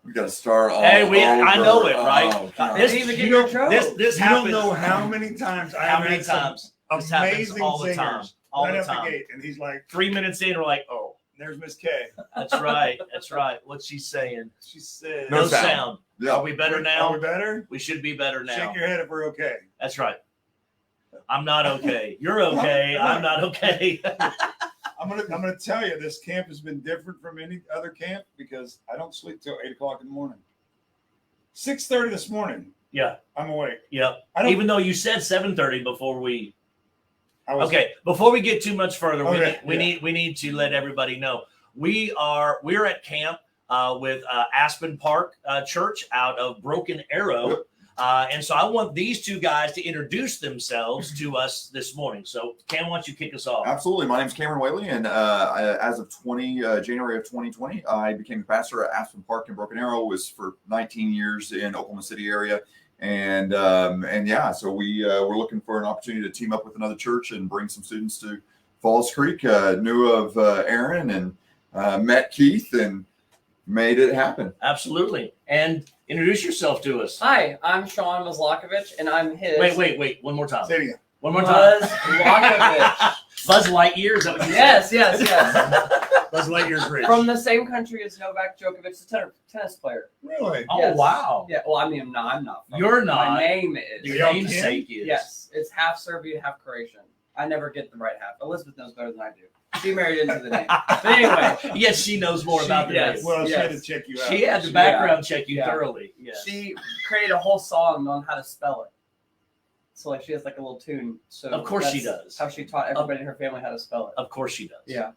We got to start all Hey, over. I know it, right? Oh, God. This, Didn't even get you your know, trophy. this You happens. don't know how many times I How have many had some times? This happens amazing all the singers time. All right the out the time. gate, and he's like, 3 minutes in, we're like, oh, "There's Miss K." that's right. That's right. What's she saying? She said, No No sound. sound. Yeah. Are we better Are now? we better? We should be better now. Shake your head if we're okay. That's right. I'm not okay. You're okay. I'm not okay. I'm gonna tell you, this camp has been different from any other camp because I don't sleep till 8:00 in the morning. 6:30 this morning, Yeah. I'm awake. Yep. I don't. Even though you said 7:30 before we. I was, Okay. Before we get too much further, Okay, we need to let everybody know we're at camp with Aspen Park Church out of Broken Arrow. Yep. And so I want these two guys to introduce themselves to us this morning. So, Cam, why don't you kick us off? Absolutely. My name is Cameron Whaley, and as of January of 2020, I became a pastor at Aspen Park in Broken Arrow. Was for 19 years in Oklahoma City area, and yeah, so we're looking for an opportunity to team up with another church and bring some students to Falls Creek. Knew of Aaron and met Keith and made it happen. Absolutely. And introduce yourself to us. Hi, I'm Sean Mazlakovich, and I'm his. Wait. One more time. say it again. One more time. Buzz Lakovich. Buzz Lightyear, is that what you Yes. Buzz Lightyear's rich. From the same country as Novak Djokovic, the tennis player. Really? Oh, Yes. wow. Yeah. Well, I mean, no, I'm not. From You're it. not. My name is. Your Y'all namesake is. Yes, it's half Serbian, half Croatian. I never get the right half. Elizabeth knows better than I do. She married into the name. But anyway, Yes, she knows more about the yes. name. Well, she had to Yes. check you out. She had to Yeah. background check you Yeah. thoroughly. Yes. she created a whole song on how to spell it. So like she has like a little tune. So Of course she that's does. How she taught everybody in her family how to spell it. Of course she does. Yeah.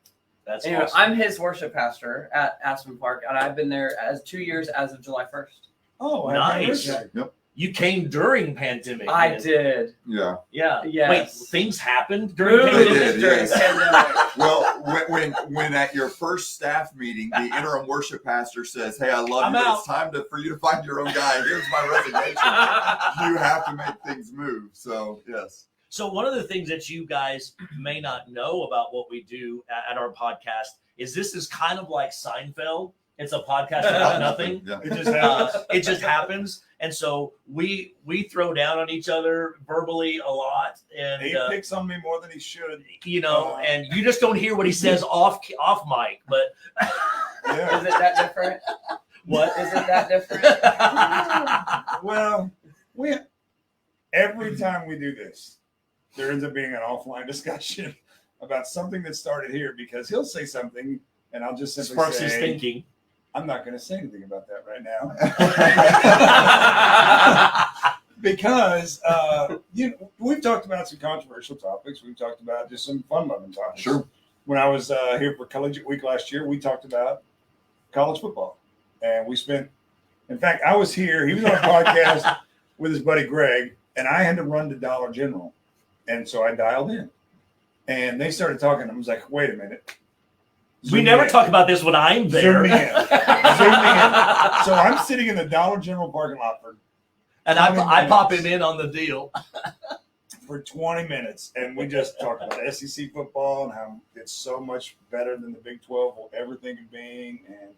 That's Anyway, awesome. I'm his worship pastor at Aspen Park, and I've been there as 2 years as of July 1st. Oh, Nice. anniversary. You came during pandemic. I man. did. Yeah. Yeah. Yes. Wait, things happened during They pandemic? did, During yes. the pandemic. Well, when at your first staff meeting, the interim worship pastor says, "Hey, I love I'm you, but out." it's time for you to find your own guy. Here's my resignation. You have to make things move." So yes. So one of the things that you guys may not know about what we do at our podcast is this is kind of like Seinfeld. It's a podcast about nothing. Yeah. It just happens. It just happens, and so we throw down on each other verbally a lot, and He picks on me more than he should. you know, and you just don't hear what he says off mic. But Yeah. Is it that different? what? Is it that different? Well, every time we do this, there ends up being an offline discussion about something that started here because he'll say something and I'll just simply Sparks say, his thinking. I'm not going to say anything about that right now. Because we've talked about some controversial topics. We've talked about just some fun-loving topics. Sure. When I was here for Collegiate Week last year, we talked about college football. And we spent, in fact, I was here. He was on a podcast with his buddy Greg, and I had to run to Dollar General. And so I dialed in. And they started talking. I was like, wait a minute. We Zoom never in. talk about this when I'm there. Zoom me in. Zoom me in. So I'm sitting in the Dollar General parking lot And I pop him in on the deal. for 20 minutes, and we just talked about SEC football and how it's so much better than the Big 12 will ever think of being. And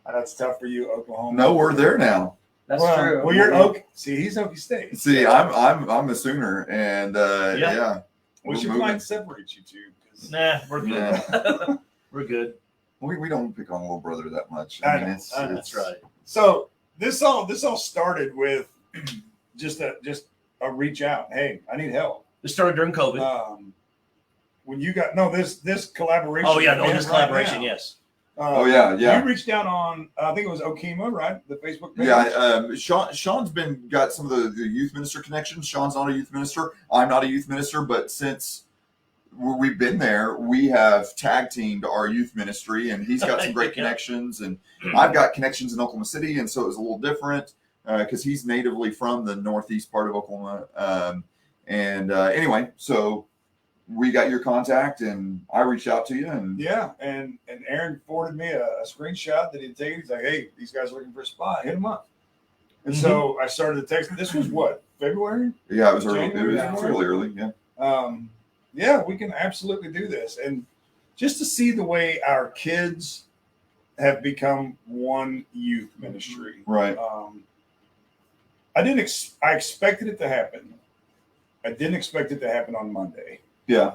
that's tough for you, Oklahoma. No, we're there now. That's well, true. Well, you're Oak. See, he's Okie State. See, I'm a Sooner, and yeah. We We're should moving. find separate you two. 'Cause Nah, we're good. Yeah. We're good. We don't pick on little brother that much. I I mean, know, it's, I know. That's right. So this all started with just a reach out. Hey, I need help. This started during COVID. When you got this collaboration. Oh yeah, no, we this have right collaboration, now, yes. Oh, yeah. You reached out on I think it was Okema, right? The Facebook page. Yeah, Sean's got some of the youth minister connections. Sean's not a youth minister. I'm not a youth minister, but since we've been there, we have tag teamed our youth ministry, and he's got some great Yeah. connections, and I've got connections in Oklahoma City, and so it was a little different because he's natively from the northeast part of Oklahoma. Anyway, so we got your contact, and I reached out to you, and Yeah, and Aaron forwarded me a screenshot that he'd taken. He's like, "Hey, these guys are looking for a spot. Hit them up." And so I started the text. This was what, February? yeah, it was early. It January, was January? fairly early. Yeah. Yeah, we can absolutely do this. And just to see the way our kids have become one youth ministry. Right. I expected it to happen. I didn't expect it to happen on Monday. Yeah.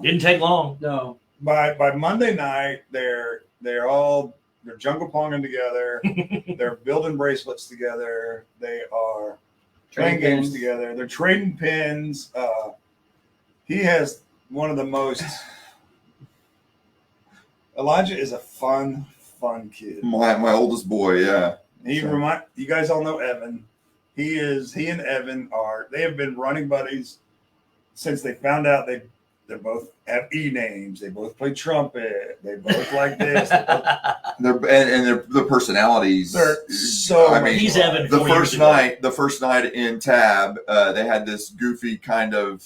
Didn't take long. No. By Monday night, they're jungle ponging together. They're building bracelets together. They are playing Trading games pins. together. They're trading pins. He has one of the most. Elijah is a fun kid. My oldest boy. Yeah. You guys all know Evan. He and Evan they have been running buddies since they found out they both have E names. They both play trumpet. They both like this. They're the personalities. They're so. I mean, He's Evan. the 4 years first ago. night in Tab, they had this goofy kind of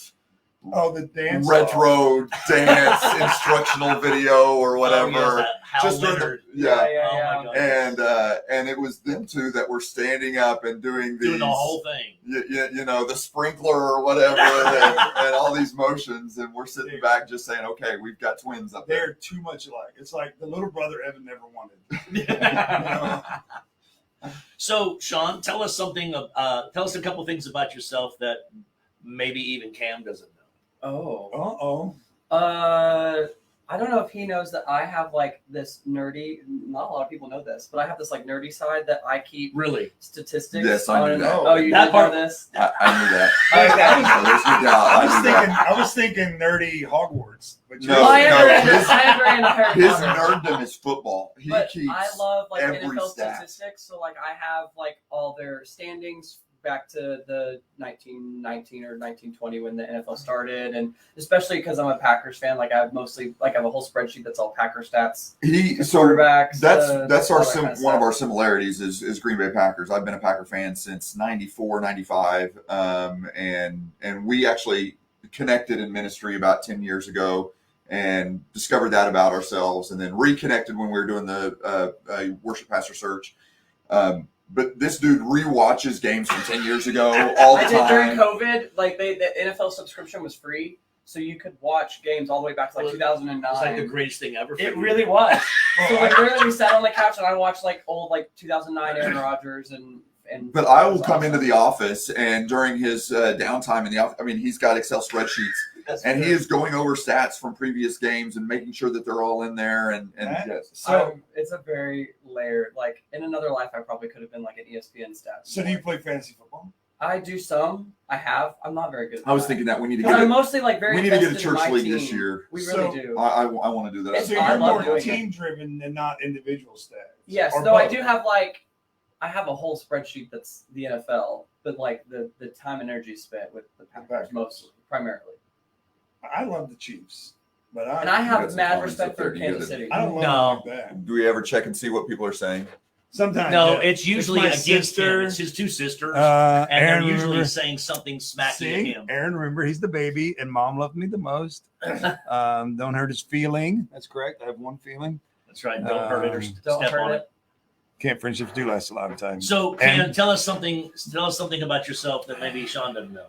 the dance retro dance instructional video or whatever. Oh, yes, Hal Just during Leonard. yeah. Oh my God. And it was them two that were standing up and doing Doing the whole thing. you know, the sprinkler or whatever, and all these motions, and we're sitting back just saying, okay, we've got twins up They're there. too much alike. It's like the little brother Evan never wanted. So, Sean, tell us something. Tell us a couple things about yourself that maybe even Cam doesn't know. Oh. Uh-oh. I don't know if he knows that I have like this nerdy. Not a lot of people know this, but I have this like nerdy side that I keep Really? statistics. Yes, I knew on. that. Oh, you That did part- know this? I knew that. Okay. So there's no doubt. I knew that. I was thinking nerdy Hogwarts, but No, Well, I am no, very, his- I am very into Harry His Potter. nerddom is football. He But keeps I love like every NFL stat. statistics. So like I have like all their standings back to the 1919 or 1920 when the NFL started, and especially because I'm a Packers fan, like I have a whole spreadsheet that's all Packer stats. Quarterbacks. That's all our that kind of one of stuff. our similarities is Green Bay Packers. I've been a Packer fan since 94, 95, and we actually connected in ministry about 10 years ago and discovered that about ourselves, and then reconnected when we were doing the worship pastor search. But this dude rewatches games from 10 years ago all the I did during time. COVID. Like the NFL subscription was free, so you could watch games all the way back to like Well, 2009. It's like the greatest thing ever. For It you. really was. So Well, like literally we sat on the couch and I watched like old like 2009 Aaron Rodgers and. But I it will was come awesome. into the office, and during his downtime in the office, I mean, he's got Excel spreadsheets, That's and he good. is going over stats from previous games and making sure that they're all in there. And yes. So It's a very layered. Like in another life, I probably could have been like an ESPN stats. So do you play fantasy football? I do some. I have. I'm not very good. At I was that. thinking that we need to Because get I'm mostly like very. we need to get a invested in church my league this team. year. We So- really do. I want to do that. It's- So I you're love more doing it. team driven and not individual stats. Yes, Or though I both. do have like I have a whole spreadsheet that's the NFL, but like the time and energy spent with the Packers Packers. mostly, primarily. I love the Chiefs, but And I got have some mad comments respect up there. for You Kansas gotta- City. I don't love No. them like that. Do we ever check and see what people are saying? Sometimes. No, yeah. it's usually my against sister. him. It's his two sisters, Aaron, and they're usually remember, saying something smacky see, at him. Aaron, remember, he's the baby, and mom loved me the most. Don't hurt his feeling. That's correct. I have one feeling. That's right. Don't hurt it or Don't step hurt on it. it. Can't friendships do last a lot of time. So, Ken, And- tell us something. Tell us something about yourself that maybe Sean doesn't know.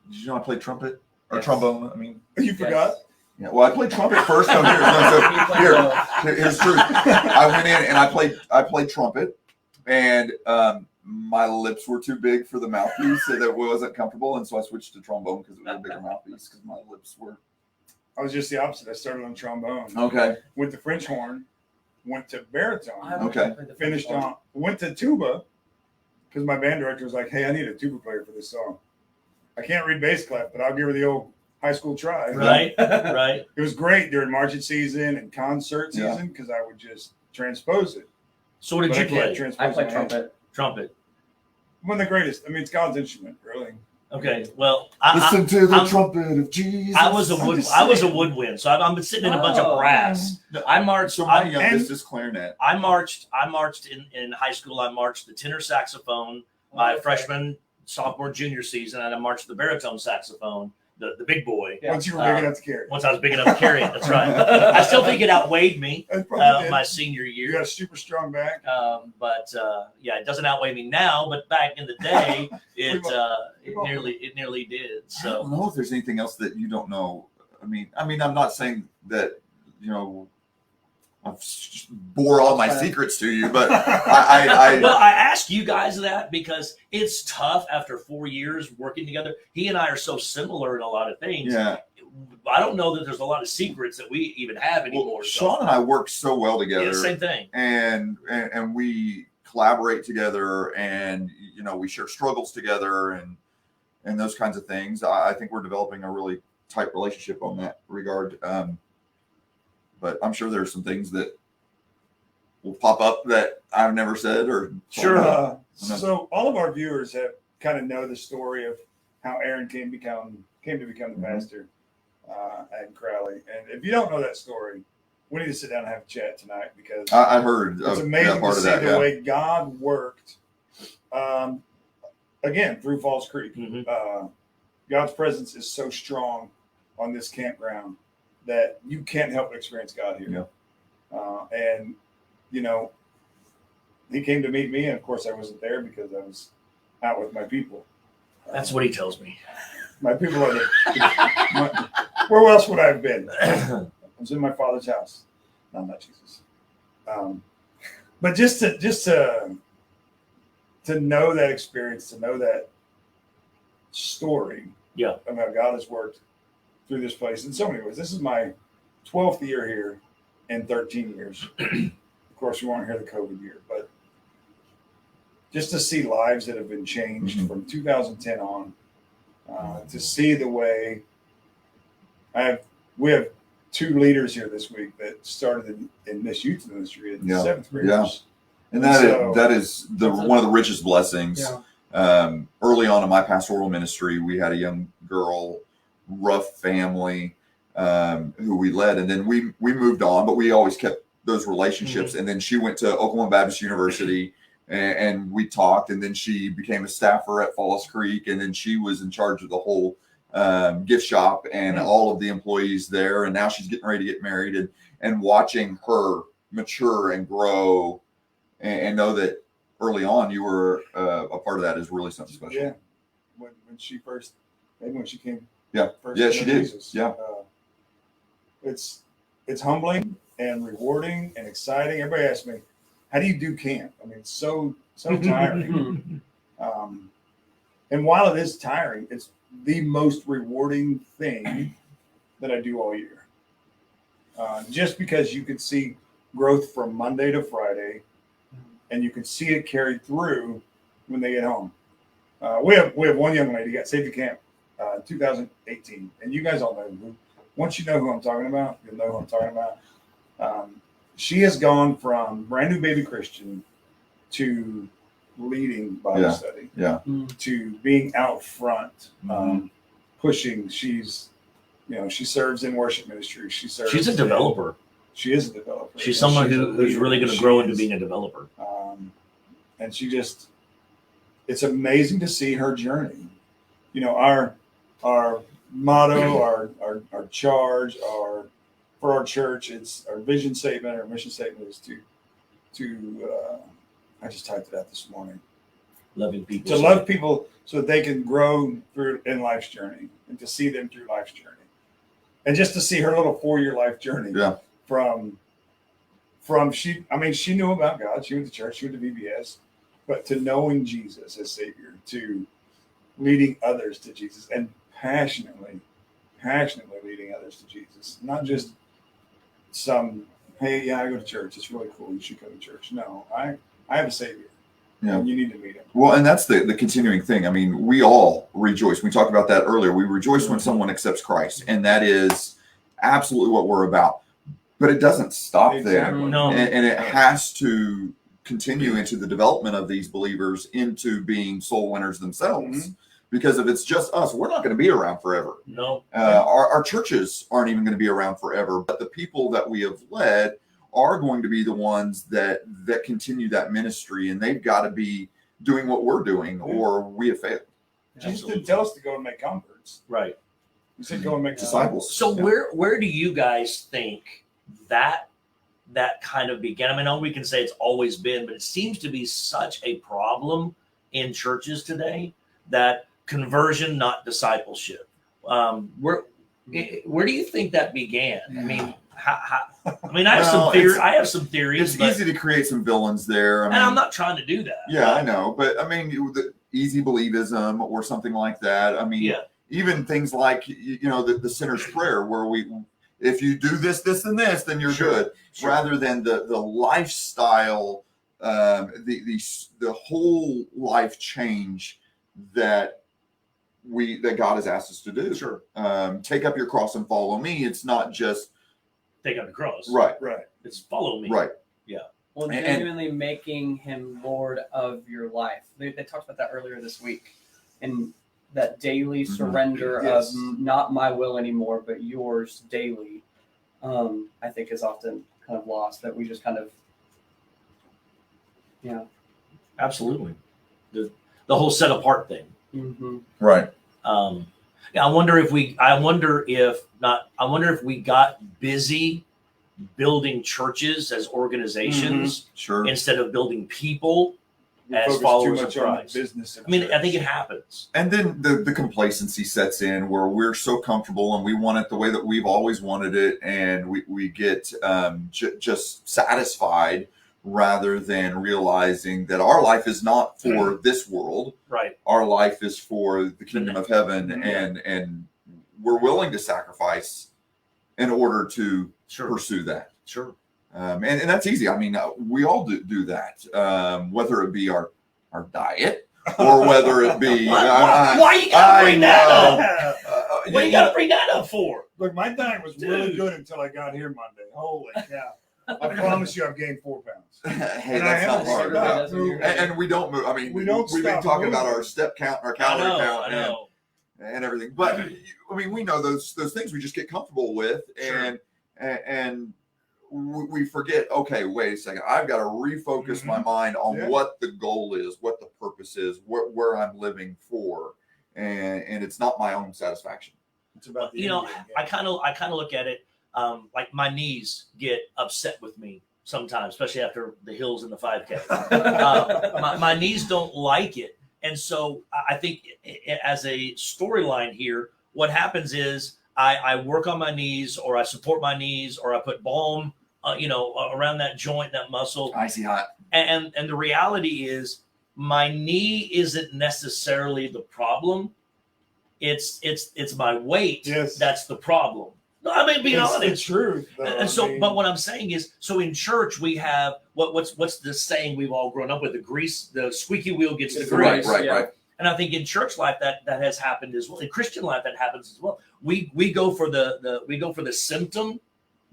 Did you know I played trumpet or Yes. trombone? I mean, You forgot? yeah. Well, I played trumpet first. No, You played here, both. here's the truth. I went in and I played trumpet, and my lips were too big for the mouthpiece, so that wasn't comfortable, and so I switched to trombone because it was a bigger mouthpiece because my lips were I was just the opposite. I started on trombone, okay. went to French horn, went to baritone, I wish Okay. I played the finished French horn. on, went to tuba because my band director was like, "Hey, I need a tuba player for this song. I can't read bass clef, but I'll give her the old high school try." Right, right. It was great during marching season and concert Yeah. season because I would just transpose it. So, what did But I you can't play? transpose I played my hand. trumpet. Trumpet. One of the greatest. I mean, it's God's instrument, really. Okay. Well, I Listen to the I'm- trumpet of Jesus. was a I'm wood. just I was a saying. woodwind, so I've been sitting in a bunch of Oh. brass. I marched. So my I, youngest is clarinet. I marched in high school. I marched the tenor saxophone my Okay. freshman, sophomore, junior season, and I marched the baritone saxophone the big boy. Yeah. Once you were big enough to carry. Once I was big enough to carry it, that's right. I still think it outweighed me That's probably did. my senior You year. got a super strong back. But yeah, it doesn't outweigh me now. But back in the day, it We've all- nearly did. I So don't know if there's anything else that you don't know. I mean, I'm not saying that I've bore all my secrets to you, but I well, I ask you guys that because it's tough after 4 years working together. He and I are so similar in a lot of things. yeah. I don't know that there's a lot of secrets that we even have anymore. Well, so. Sean and I work so well together. Yeah, same thing. and we collaborate together, and we share struggles together, and those kinds of things. I think we're developing a really tight relationship on that regard. But I'm sure there's some things that will pop up that I've never said or Sure. So all of our viewers have kind of know the story of how Aaron came to become the pastor at Crowley. And if you don't know that story, we need to sit down and have a chat tonight, because I heard it's of amazing that part to of see that. the Yeah. way God worked. Again, through Falls Creek, Mhm. God's presence is so strong on this campground that you can't help but experience God here. And he came to meet me, and of course I wasn't there because I was out with my people. That's what he tells me. My people are where else would I have been? I was in my father's house. No, not Jesus. But just to know that experience, to know that story, Yeah. of how God has worked through this place in so many ways. This is my 12th year here in 13 years. Of course, we weren't here the COVID year, but just to see lives that have been changed Mhm. from 2010 on, to see the way we have 2 leaders here this week that started in this youth ministry as Yeah. 7th graders. And So- that is one of the richest blessings. Yeah. Early on in my pastoral ministry, we had a young girl, rough family, who we led, and then we moved on, but we always kept those relationships. And then she went to Oklahoma Baptist University, and we talked, and then she became a staffer at Falls Creek, and then she was in charge of the whole gift shop and all of the employees there. And now she's getting ready to get married, and watching her mature and grow, and know that early on you were a part of that is really something special. Yeah. When she first, maybe when she came. Yeah. First Yeah, to she know did. Jesus. Yeah. It's humbling and rewarding and exciting. Everybody asks me, how do you do camp? I mean, it's so tiring. And while it is tiring, it's the most rewarding thing that I do all year. Just because you can see growth from Monday to Friday, and you can see it carried through when they get home. We have one young lady got saved at camp 2018, and you guys all know who. Once you know who I'm talking about, you'll know who I'm talking about. She has gone from brand new baby Christian to leading Bible Yeah. study, Yeah. to being out front, Mhm. pushing. She serves in worship ministry. She's She's a developer. She is a developer. She's And someone a who's leader. really going to She grow into is. being a developer. And it's amazing to see her journey. Our motto, our charge, for our church, it's our vision statement, our mission statement is to I just typed it out this morning, Loving people. to love people so that they can grow through in life's journey, and to see them through life's journey, and just to see her little 4-year life journey. Yeah. From she knew about God. She went to church. She went to VBS, but to knowing Jesus as Savior, to leading others to Jesus, and passionately leading others to Jesus. Not just hey, yeah, I go to church. It's really cool. You should go to church. No, I have a Savior. Yeah. And you need to meet him. Well, and that's the continuing thing. I mean, we all rejoice. We talked about that earlier. We rejoice when someone accepts Christ, and that is absolutely what we're about. But it doesn't stop there. Exactly. No. And it has to continue into the development of these believers into being soul winners themselves. Mhm. Because if it's just us, we're not going to be around forever. No. Our churches aren't even going to be around forever. But the people that we have led are going to be the ones that continue that ministry, and they've got to be doing what we're doing, or we have failed. Jesus didn't tell us to go and make converts. Right. You said go and make disciples. So Yeah. where do you guys think that kind of began? I mean, all we can say it's always been, but it seems to be such a problem in churches today that conversion, not discipleship. Where do you think that began? I mean, I have some Well, theories. it's- I have some theories, It's but, easy to create some villains there. I mean, and I'm not trying to do that. Yeah, I know, but I mean, the easy believism or something like that. I mean, Yeah. even things like the sinner's prayer, where if you do this, this, and this, then you're Sure, good. sure. Rather than the lifestyle, the whole life change that God has asked us to do. Sure. Take up your cross and follow me. It's not just Take up the cross. right, Right. It's follow me. right. Well, And- genuinely making him Lord of your life. They talked about that earlier this week, and that daily Mhm. surrender Yes. of not my will anymore, but yours daily. I think is often kind of lost. That we just kind of, Absolutely. The whole set apart thing. Right. Yeah, I wonder if we got busy building churches as organizations Sure. instead of building people We as focus followers too of much on the Christ. business. of I mean, I church. think it happens. And then the complacency sets in where we're so comfortable and we want it the way that we've always wanted it, and we get just satisfied rather than realizing that our life is not for this world. Right. Our life is for the kingdom of heaven, Yeah. and we're willing to sacrifice in order to Sure. pursue that. Sure. And that's easy. I mean, we all do that, whether it be our diet or whether it be. Why you gotta bring that up? What you gotta bring that up for? Look, my diet was really Dude. good until I got here Monday. Holy cow. I promise you I've gained 4 pounds. Hey, And I that's not haven't hard. stopped. And we don't move. I mean, We don't we've been stop talking about moving. our step count, our I calorie know. count, I know. and everything. But I mean, we know those things we just get comfortable with, Sure. and we forget. Okay, wait a second. I've got to refocus my mind on Yeah. what the goal is, what the purpose is, where I'm living for, and it's not my own satisfaction. It's about the You know, end game. I kind of look at it like my knees get upset with me sometimes, especially after the hills and the 5K. My knees don't like it, and so I think as a storyline here, what happens is I work on my knees, or I support my knees, or I put balm, around that joint, that muscle, Icy hot. and the reality is my knee isn't necessarily the problem. It's my weight Yes. that's the problem. No, I mean, being It's the honest. truth. though. And so, I mean, but what I'm saying is, so in church we have what's the saying we've all grown up with: the squeaky wheel gets the Right, grease. Right. And I think in church life that has happened as well. In Christian life that happens as well. We go for the symptom,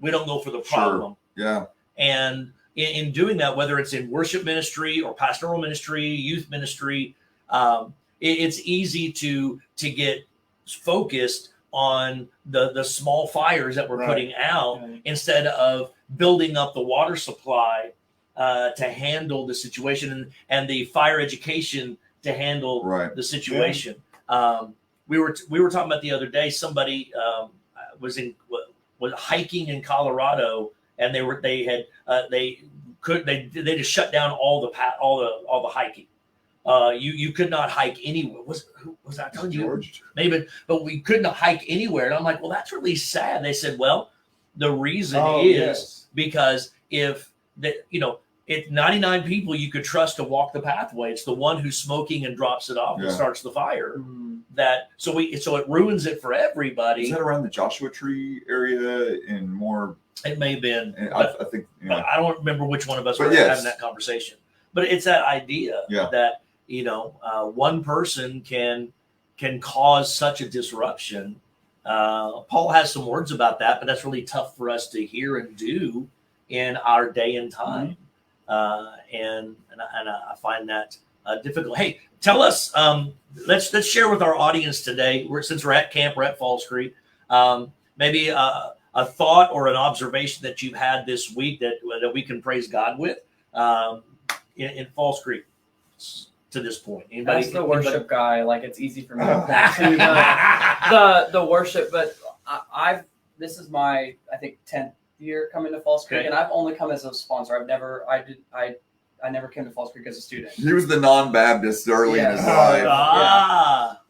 we don't go for the Sure. problem. Yeah. And in doing that, whether it's in worship ministry or pastoral ministry, youth ministry, it's easy to get focused on the small fires that we're Right. putting out Right. instead of building up the water supply to handle the situation, and the fire education to handle Right. the situation. We were talking about the other day. Somebody was hiking in Colorado, and they just shut down all the hiking. You could not hike anywhere. Was I telling you? George. Maybe, but we couldn't hike anywhere. And I'm like, well, that's really sad. They said, well, the reason Oh, is yes. because if 99 people you could trust to walk the pathway, it's the one who's smoking and drops it off Yeah. that starts the fire. So it ruins it for everybody. Is that around the Joshua Tree area in more? It may have been, And but I think. but I don't remember which one of us But were yes. having that conversation. But it's that idea Yeah. that one person can cause such a disruption. Paul has some words about that, but that's really tough for us to hear and do in our day and time. And I find that difficult. Hey, tell us. Let's share with our audience today. Since we're at camp, we're at Falls Creek. Maybe a thought or an observation that you've had this week that we can praise God with in Falls Creek. to this point? Anybody? That's the worship guy. Like it's easy for me to point Anybody? to the worship, but I've this is my I think 10th year coming to Falls Creek, Okay. and I've only come as a sponsor. I never came to Falls Creek as a student. He was the non-Baptist early in his Yeah. life. Ah,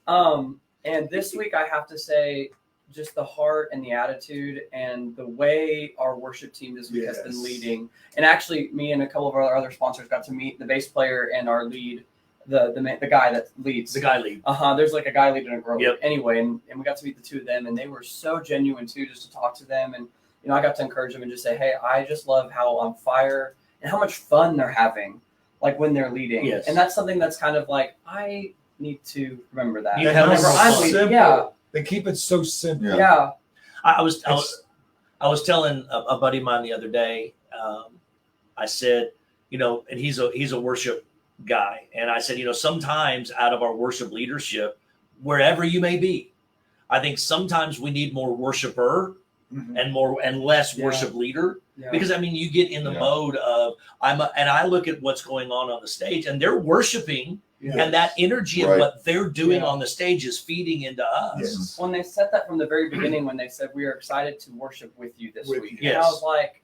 And this week I have to say, just the heart and the attitude and the way our worship team this week has been Yes. leading. And actually, me and a couple of our other sponsors got to meet the bass player and our lead, the guy that leads. the guy lead. There's like a guy leading a group. Yep. Anyway, and we got to meet the two of them, and they were so genuine too, just to talk to them. And I got to encourage them and just say, hey, I just love how on fire and how much fun they're having, like when they're leading. Yes. And that's something that's kind of like I need to remember that. You And have it's Whenever I'm fun. leading, simple. yeah, They keep it so simple. Yeah. yeah. I was telling a buddy of mine the other day. I said, and he's a worship guy, and I said, sometimes out of our worship leadership, wherever you may be, I think sometimes we need more worshiper Mhm. and less Yeah. worship leader, Yeah. because you get in the Yeah. mode of and I look at what's going on the stage, and they're worshiping, Yeah. and that energy of Right. what they're doing Yeah. on the stage is feeding into us. Yes. When they said that from the very beginning, when they said we are excited to worship with you this With week, you. and I Yes. was like,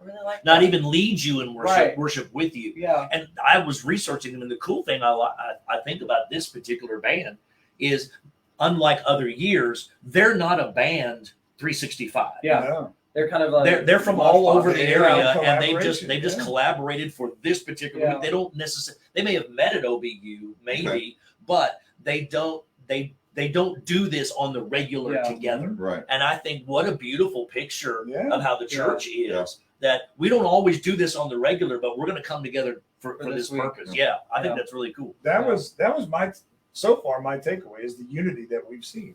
I really like Not that. even lead you in worship, Right. worship with you. Yeah, And I was researching them, and the cool thing I think about this particular band is, unlike other years, they're not a band 365. yeah. No. They're kind of a They're from all over the Yeah, area, and they collaboration, just yeah. collaborated for this particular Yeah. week. They don't necessarily, they may have met at OBU maybe, but they don't do this on the regular Yeah. together. Right. And I think what a beautiful picture Yeah. of how the Yeah. church is, Yeah. that we don't always do this on the regular, but we're going to come together for For this this week. purpose. Yeah, I think Yeah. that's really cool. That Yeah. was my so far my takeaway is the unity that we've seen.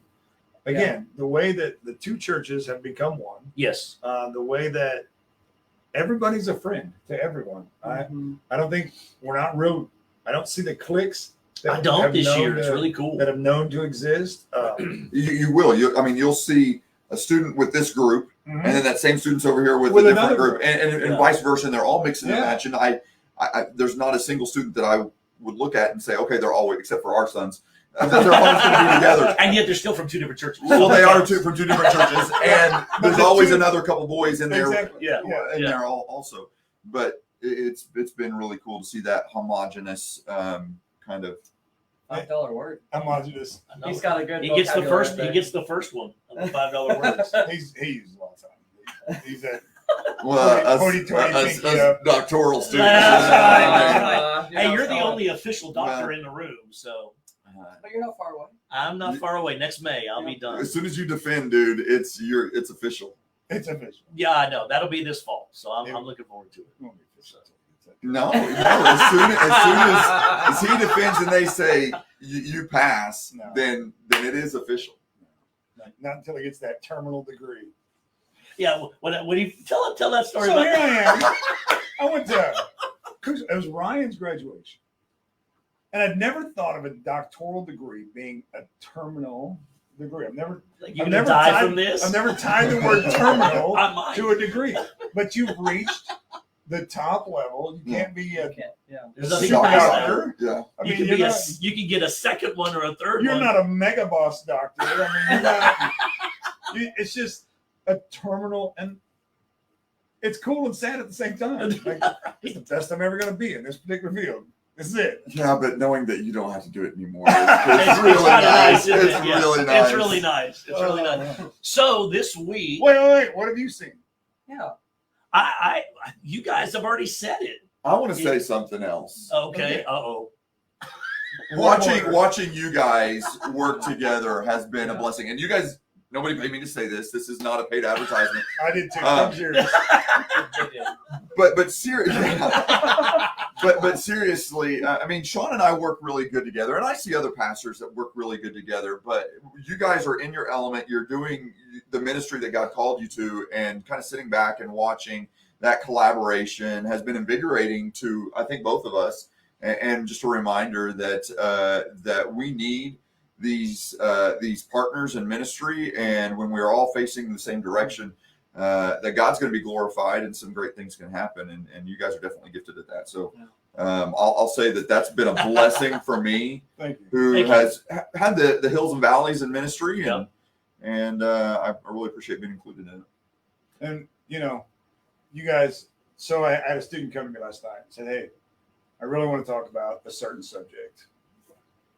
Again, the way that the two churches have become one, Yes. the way that everybody's a friend to everyone. Mhm. I don't think we're not real. I don't see the cliques that I don't have this known year. It's to- really cool. that have known to exist. You will. You'll see a student with this group, Mhm. and then that same student's over here with With a different another group, and Yeah. vice versa. And they're all mixing and Yeah. matching. I there's not a single student that I would look at and say, okay, they're all, except for our sons, they're always going to be together. And yet they're still from two different churches. Well, they are from two different churches, and there's the always two- another couple boys in there, Exactly. Yeah. in Yeah. there also. But it's been really cool to see that homogenous kind of. $5 word. I'm on this. I know. He's got a good. He gets the vocabulary first. He there. gets the first one of the $5 words. He uses a lot of time. He's a Well, Hoity-toity, us pinky up. doctoral students. That's right. You Hey, know, you're the so- only official doctor Well- in the room, so But you're not far away. I'm not far away. Next May, I'll be done. As soon as you defend, dude, it's official. it's official. Yeah, I know that'll be this fall, so I'm looking forward to it. It won't be official. No. As soon as he defends and they say you pass, No. then it is official. Not until he gets that terminal degree. Yeah, when you tell that story So about here I am. I went to it was Ryan's graduation, and I'd never thought of a doctoral degree being a terminal degree. I've never like, you I've gonna never die tied- from this. I've never tied the word terminal I might. to a degree, but you've reached the top level. You can't be a You can't. Yeah. There's nothing super past that. doctor. Yeah. I You mean, can you're be not, you can get a second one or a third you're one. not a mega boss doctor. I mean, you're not. It's just a terminal, and it's cool and sad at the same time. Like, this is the best I'm ever going to be in this particular field. This is it. Yeah, but knowing that you don't have to do it anymore, It's it's really kinda nice. isn't It's it? Yeah. really nice. It's really nice. It's really nice. So this week, Wait. What have you seen? Yeah. I you guys have already said it. I want to say something else. Okay. Okay. Uh-oh. Watching you guys work together has been a blessing, and you guys. Nobody paid me to say this. This is not a paid advertisement. I did too. Uh, I'm serious. But seriously, but seriously, I mean, Sean and I work really good together, and I see other pastors that work really good together. But you guys are in your element. You're doing the ministry that God called you to, and kind of sitting back and watching that collaboration has been invigorating to, I think, both of us. And just a reminder that that we need these partners in ministry, and when we're all facing the same direction, that God's going to be glorified and some great things can happen, and you guys are definitely gifted at that. So I'll say that's been a blessing for me, Thank you. who Thank you. has had the hills and valleys in ministry, Yep. and I really appreciate being included in it. And you guys. So I had a student come to me last night and said, "Hey, I really want to talk about a certain subject."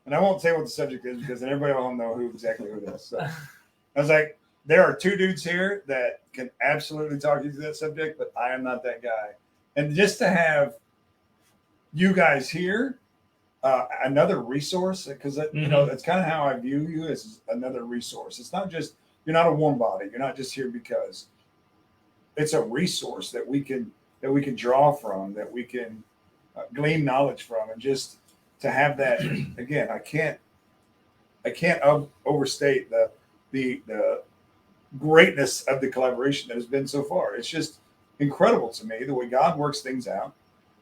And I won't say what the subject is because then everybody will know exactly who it is. So I was like, there are two dudes here that can absolutely talk you through that subject, but I am not that guy. And just to have you guys here, another resource, because that's kind of how I view you, as another resource. It's not just, you're not a warm body. You're not just here because. It's a resource that we can draw from, that we can glean knowledge from, and just to have that again. I can't overstate the greatness of the collaboration that has been so far. It's just incredible to me the way God works things out,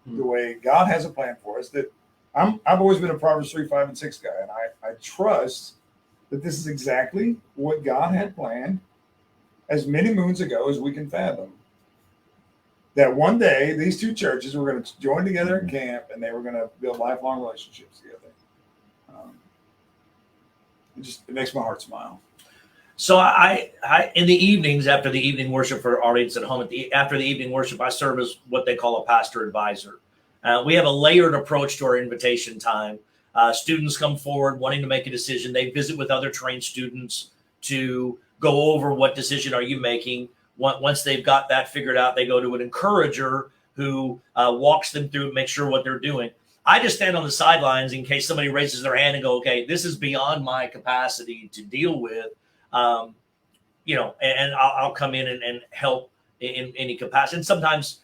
the way God has a plan for us. That I've always been a Proverbs 3, 5, and 6 guy, and I trust that this is exactly what God had planned as many moons ago as we can fathom. That one day these two churches were going to join together in camp, and they were going to build lifelong relationships together. It makes my heart smile. So I in the evenings after the evening worship for our audience at home, after the evening worship, I serve as what they call a pastor advisor. We have a layered approach to our invitation time. Students come forward wanting to make a decision. They visit with other trained students to go over what decision are you making. Once they've got that figured out, they go to an encourager who walks them through, make sure what they're doing. I just stand on the sidelines in case somebody raises their hand and go, okay, this is beyond my capacity to deal with, and I'll come in and help in any capacity. And sometimes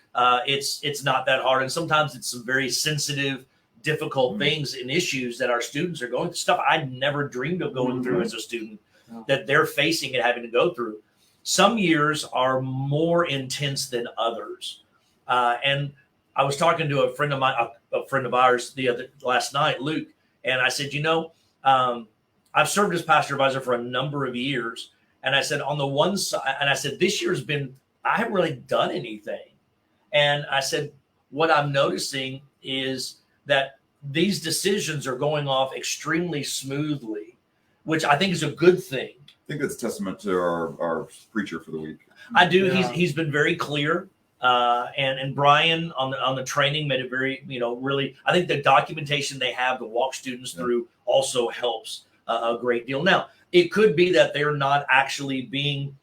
it's not that hard. And sometimes it's some very sensitive, difficult things and issues that our students are going through, stuff I never dreamed of going through as a student, that they're facing and having to go through. Some years are more intense than others. And I was talking to a friend of ours last night, Luke, and I said, I've served as pastor advisor for a number of years. And I said, on the one side, and I said, this year's been, I haven't really done anything. And I said, what I'm noticing is that these decisions are going off extremely smoothly, which I think is a good thing. I think that's a testament to our preacher for the week. I do. Yeah. He's been very clear. And Brian on the training made it very, really, I think the documentation they have to walk students through also helps a great deal. Now, it could be that they're not actually being,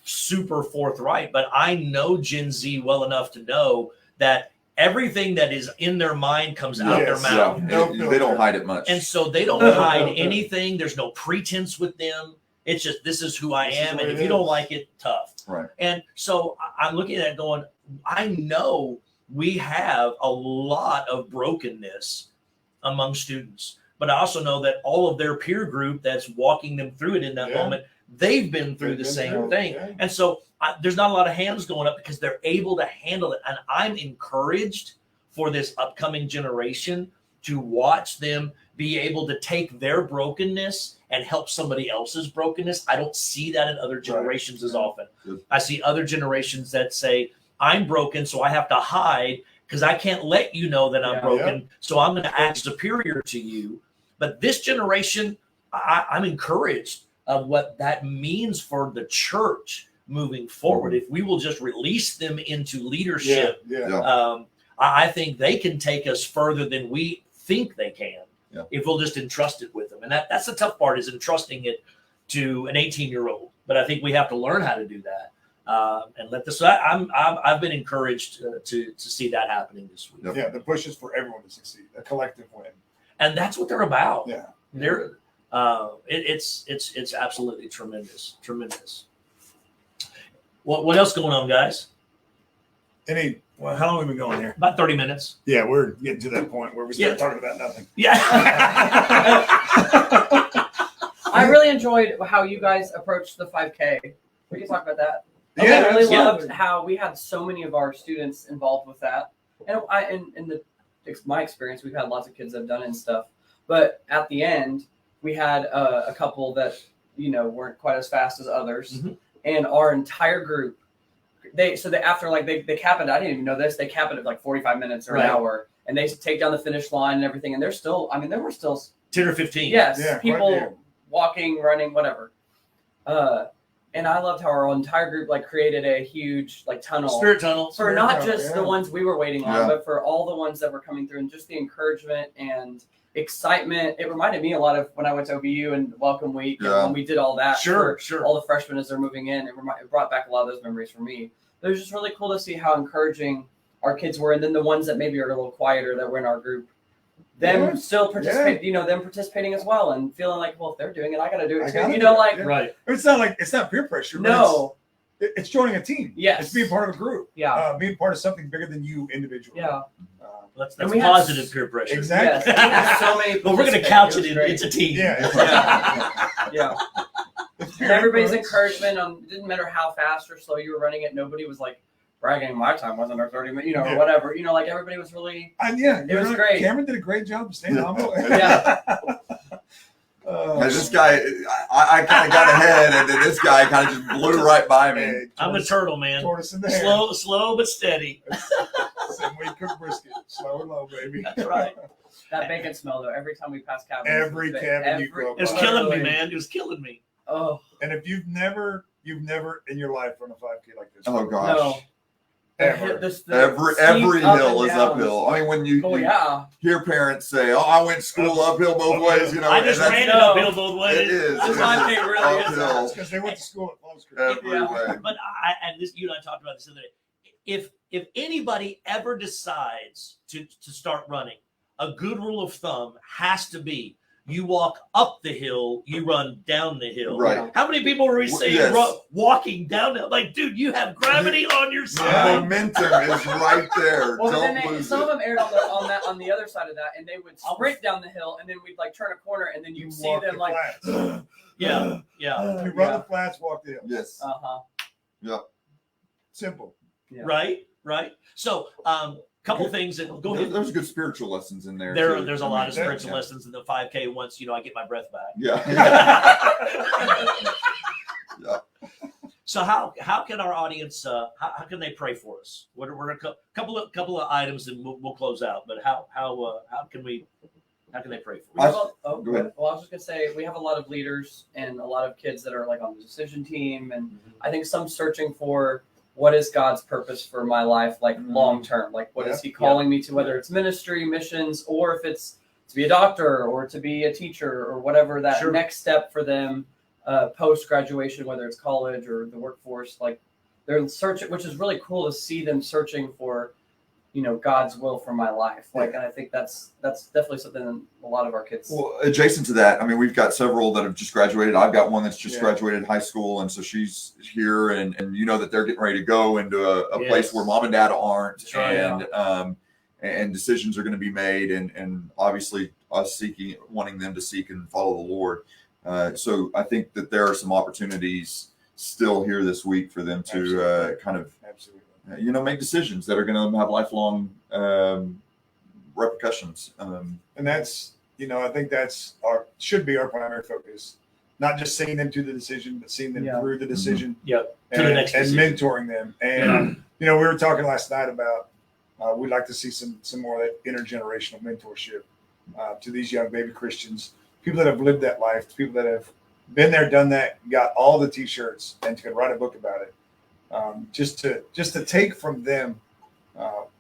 super forthright, but I know Gen Z well enough to know that everything that is in their mind comes out their mouth. No They don't hide it much. And so they don't hide anything. There's no pretense with them. It's just, this is who I This is am. what And it if you don't is. like it, tough. Right. And so I'm looking at it going, I know we have a lot of brokenness among students, but I also know that all of their peer group that's walking them through it in that moment, they've been through the same thing. Yeah. And so there's not a lot of hands going up because they're able to handle it. And I'm encouraged for this upcoming generation to watch them be able to take their brokenness and help somebody else's brokenness. I don't see that in other generations as often. Good. I see other generations that say, I'm broken, so I have to hide because I can't let you know that I'm broken. So I'm going to act superior to you. But this generation, I'm encouraged of what that means for the church moving forward. If we will just release them into leadership, I think they can take us further than we think they can. Yeah. If we'll just entrust it with them. And that's the tough part, is entrusting it to an 18-year-old. But I think we have to learn how to do that and let this. I've been encouraged to see that happening this week. Yep. Yeah, the push is for everyone to succeed, a collective win. And that's what they're about. Yeah. They're it's absolutely tremendous. What else going on, guys? Well, how long have we been going here? About 30 minutes. Yeah, we're getting to that point where we start Yeah. talking about nothing. Yeah. I really enjoyed how you guys approached the 5K. We can talk about that. Yeah, I really yeah. loved how we had so many of our students involved with that. And my experience, we've had lots of kids that have done it and stuff. But at the end, we had a couple that weren't quite as fast as others, and our entire group. They cap it. I didn't even know this. They cap it at like 45 minutes or an Right. hour, and they take down the finish line and everything. And they're still, I mean, there were still 10 or 15. yes, Yeah, quite a people few. walking, running, whatever. And I loved how our entire group like created a huge like tunnel Spirit tunnel. for not tunnel, just yeah. the ones we were waiting on, Yeah. but for all the ones that were coming through, and just the encouragement and excitement. It reminded me a lot of when I went to OBU and Welcome Week, and Yeah. when we did all that. Sure, for sure. All the freshmen as they're moving in, it brought back a lot of those memories for me. It was just really cool to see how encouraging our kids were, and then the ones that maybe are a little quieter that were in our group, them Yeah. still participate. You know, them participating as well, and feeling like, well, if they're doing it, I got to do I it too. gotta You do know, it, like yeah. Right. It's not peer pressure. but no, it's joining a team. Yes. It's being part of a group. yeah, Being part of something bigger than you individually. yeah. That's And we had positive peer pressure. Exactly. Yes. So many. But we're going to participate. couch was it in. great. It's a team. Yeah. Yeah. It's And everybody's peer influence. encouragement on, it didn't matter how fast or slow you were running it. Nobody was like bragging my time wasn't our 30 minutes, Yeah. or whatever. Like everybody was really, And yeah, It was great. Cameron did a great job of staying humble. Yeah. As this guy, I kind of got ahead, and then this guy kind of just blew right by me. I'm a turtle, man. Tortoise in the hair. Slow but steady. Same way you cook brisket. Slow and low, baby. That's right. that bacon smell though, every time we passed cabins. Every cabin you go It was by. killing me, man. It was killing me. Oh, And if you've never in your life run a 5K like this. Oh gosh, no. Ever. The every steep up hill and is downs. uphill. I mean, when you, Oh, you yeah. hear parents say, "Oh, I went to school uphill both ways," I and just that's- ran it No. uphill both ways. It is. This It is 5K really is uphill Because they went to school at Falls Creek. every Yeah. way. But you and I talked about this the other day. If anybody ever decides to start running, a good rule of thumb has to be you walk up the hill, you run down the hill. Right. How many people were we saying Yes. walking down the like, dude, you have gravity on your The side. momentum is right there. Well, but then Don't lose some of it. them aired on the other side of that, and they would sprint down the hill, and then we'd like turn a corner, and then you'd see walk them the like, flats. Yeah, yeah. You run Yeah. the flats, walk the hill. Yes. Simple. Yeah. Right. So, couple things that go ahead. There's good spiritual lessons in there. too. There's a I lot mean, of spiritual yeah. lessons in the 5K once I get my breath back. Yeah. So how can our audience how can they pray for us? We're a couple of items and we'll close out. But how can they pray for We us? have Go ahead. Well, I was just gonna say we have a lot of leaders and a lot of kids that are like on the decision team, and I think some searching for what is God's purpose for my life, like long term, like what is He calling me to, whether it's ministry, missions, or if it's to be a doctor or to be a teacher or whatever that Sure. next step for them post graduation, whether it's college or the workforce. Like they're searching, which is really cool to see them searching for God's will for my life. Like, and I think that's definitely something a lot of our kids. Well, adjacent to that, I mean, we've got several that have just graduated. I've got one that's just Yeah. graduated high school, and so she's here, and that they're getting ready to go into a Yes. place where mom and dad aren't, That's right. and decisions are going to be made, and obviously us wanting them to seek and follow the Lord. So I think that there are some opportunities still here this week for them to Absolutely. kind of Absolutely. make decisions that are going to have lifelong repercussions. And that's, I think that's should be our primary focus. Not just seeing them to the decision, but seeing them Yeah. through the decision. Yep. To And, the next and decision. mentoring them. And we were talking last night about we'd like to see some more of that intergenerational mentorship to these young baby Christians, people that have lived that life, people that have been there, done that, got all the T-shirts, and can write a book about it. Just to take from them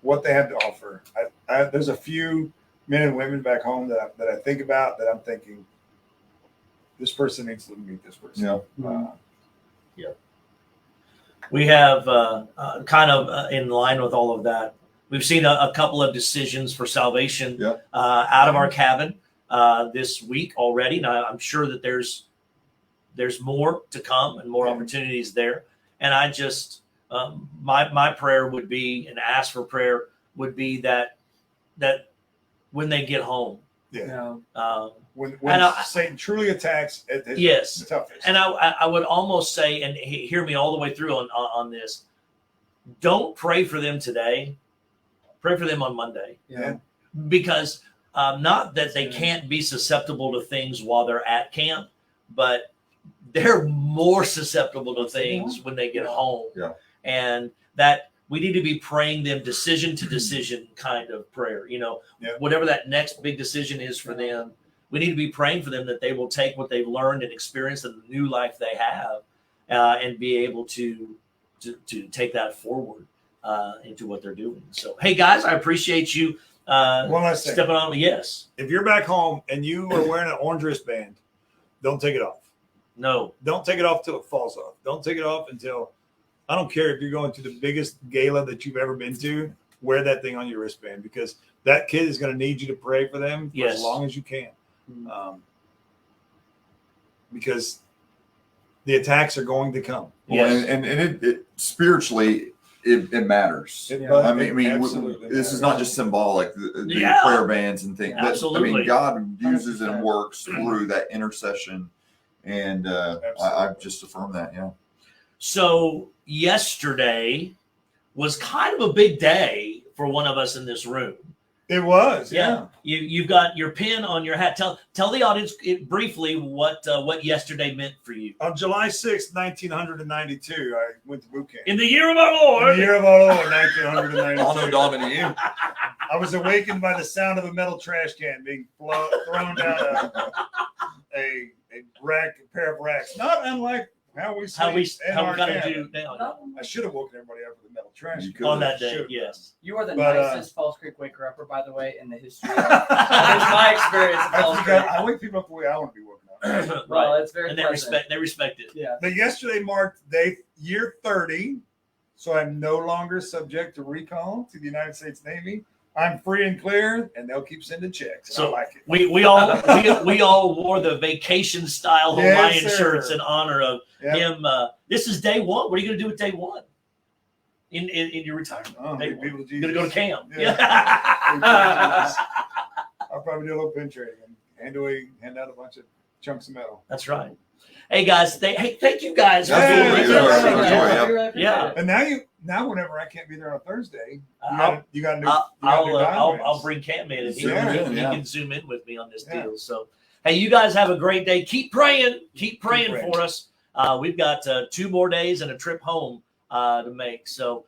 what they have to offer. There's a few men and women back home that I think about that I'm thinking, this person needs to meet this person. Yeah. We have kind of in line with all of that. We've seen a couple of decisions for salvation Yeah. Out of our cabin this week already. Now I'm sure that there's more to come and more Yeah. opportunities there. And I just my prayer would be, and ask for prayer would be that when they get home, Yeah. When And Satan truly attacks at his Yes. toughest. and I would almost say, and hear me all the way through on this, don't pray for them today. Pray for them on Monday, Yeah. because not that they can't be susceptible to things while they're at camp, but they're more susceptible to things when they get home. Yeah. And that we need to be praying them decision to decision kind of prayer. You know, Yeah. whatever that next big decision is for them, we need to be praying for them that they will take what they've learned and experienced in the new life they have, and be able to take that forward into what they're doing. So, hey guys, I appreciate you One last thing. stepping on. Yes, If you're back home and you are wearing an orange wristband, don't take it off. no, Don't take it off till it falls off. Don't take it off until, I don't care if you're going to the biggest gala that you've ever been to, wear that thing on your wristband, because that kid is going to need you to pray for them for Yes. as long as you can. Because the attacks are going to come. Well, Yes. and it spiritually, it matters. It- I mean, absolutely this is matters. not just symbolic. The Yeah. prayer bands and things. I Absolutely. mean, God uses 100%. and works through that intercession, and I just affirm that. Yeah. So yesterday was kind of a big day for one of us in this room. It was, yeah. You've got your pin on your hat. Tell the audience briefly what yesterday meant for you. On July 6th, 1992, I went to boot camp. In the year of our In Lord. the year of our Lord, 1992. Anno Domini. I was awakened by the sound of a metal trash can being thrown down a pair of racks. Not unlike how we How we in our kind of camp. do now I should have woken everybody up with a metal trash You can. could. on that day. Should've. Yes. You are the But, nicest Falls Creek waker upper, by the way, in the history. Of my experience at Falls Creek. I wake people up the way I want to be woken up. Well, Right. it's very And they pleasant. respect it. Yeah. But yesterday marked year 30, so I'm no longer subject to recall to the United States Navy. I'm free and clear, and they'll keep sending checks. So I like it. We all wore the vacation style Yes, Hawaiian sir. shirts in honor of Yeah. him. This is day one. What are you going to do with day one in your retirement? Oh, Day lead one. people to You're going to go to Jesus. camp. Yeah. I'll probably do a little pin trading and hand out a bunch of chunks of metal. That's right. Hey guys, thank you guys for Yeah, being yeah, with yeah, us. yeah, yeah. We really appreciate Yeah. it. And now whenever I can't be there on a Thursday, I'll, you got to do. I'll bring Cam in and he, Zoom in, he yeah. can zoom in with me on this Yeah. deal. So, hey, you guys have a great day. Keep praying. Keep praying praying. for us. We've got 2 more days and a trip home to make. So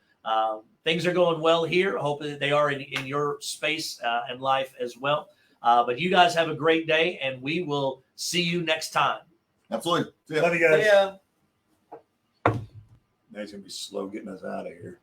things are going well here. Hopefully they are in your space and life as well. But you guys have a great day, and we will see you next time. Absolutely. See ya. Love you guys. Yeah. Now he's gonna be slow getting us out of here.